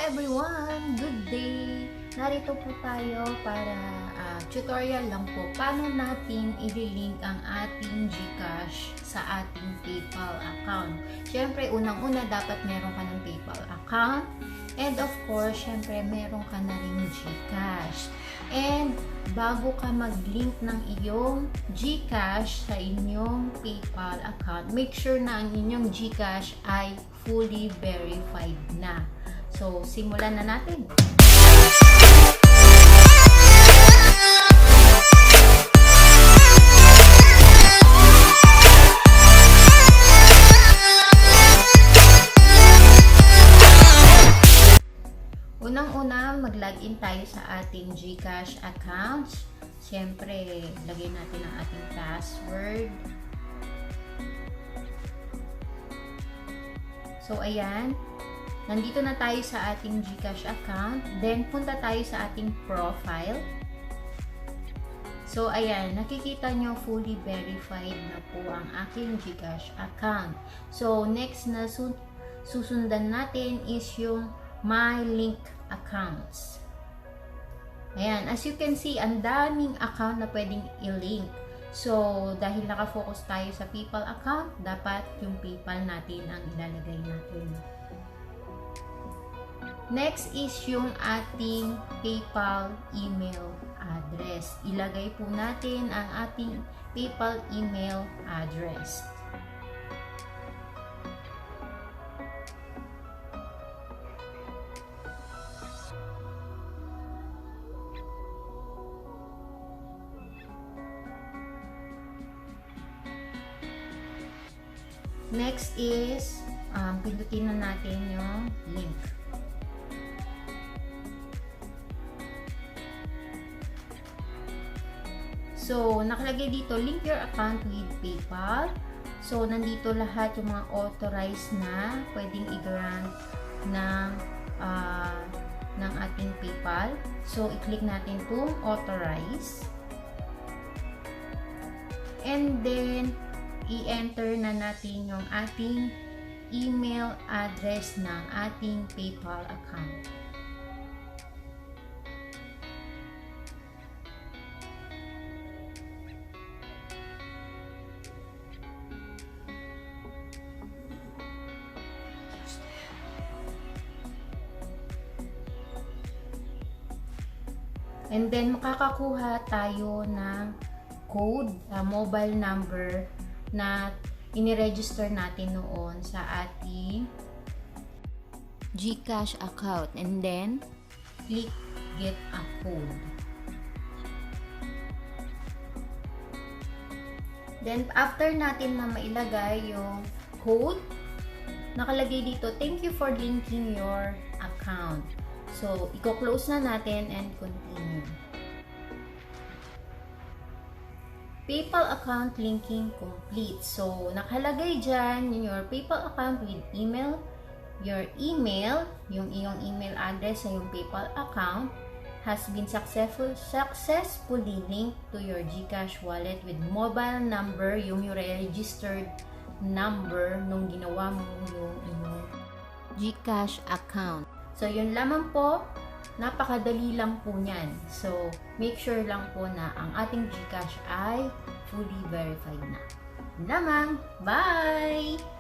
everyone! Good day! Narito po tayo para tutorial lang po paano natin i-link ang ating GCash sa ating PayPal account. Siyempre, unang-una dapat meron ka ng PayPal account and of course, siyempre meron ka na ring GCash. And bago ka mag-link ng iyong GCash sa inyong PayPal account, make sure na ang inyong GCash ay fully verified na. So, simulan na natin. Unang-una, mag-login tayo sa ating GCash accounts. Siyempre, lagyan natin ang ating password. So, ayan. Nandito na tayo sa ating GCash account. Then, punta tayo sa ating profile. So, ayan. Nakikita nyo, fully verified na po ang aking GCash account. So, next na susundan natin is yung My Link Accounts. Ayan. As you can see, ang daming account na pwedeng i-link. So, dahil nakafocus tayo sa PayPal account, dapat yung PayPal natin ang ilalagay natin. Next is yung ating PayPal email address. Ilagay po natin ang ating PayPal email address. Next is, pindutin na natin yung link. So, nakalagay dito, link your account with PayPal. So, nandito lahat yung mga authorized na pwedeng i-grant ng ating PayPal. So, i-click natin itong authorize. And then, i-enter na natin yung ating email address ng ating PayPal account. And then, makakakuha tayo ng code, mobile number na iniregister natin noon sa ating GCash account. And then, click Get a Code. Then, after natin na mailagay yung code, nakalagay dito, thank you for linking your account. So, i-close na natin and continue. PayPal account linking complete. So, nakalagay dyan your PayPal account with email, your email, yung iyong email address sa yung PayPal account has been successfully linked to your GCash wallet with mobile number, yung registered number nung ginawa mo yung iyong GCash account. So, yun lamang po. Napakadali lang po niyan. So, make sure lang po na ang ating GCash ay fully verified na. Yun lamang. Bye!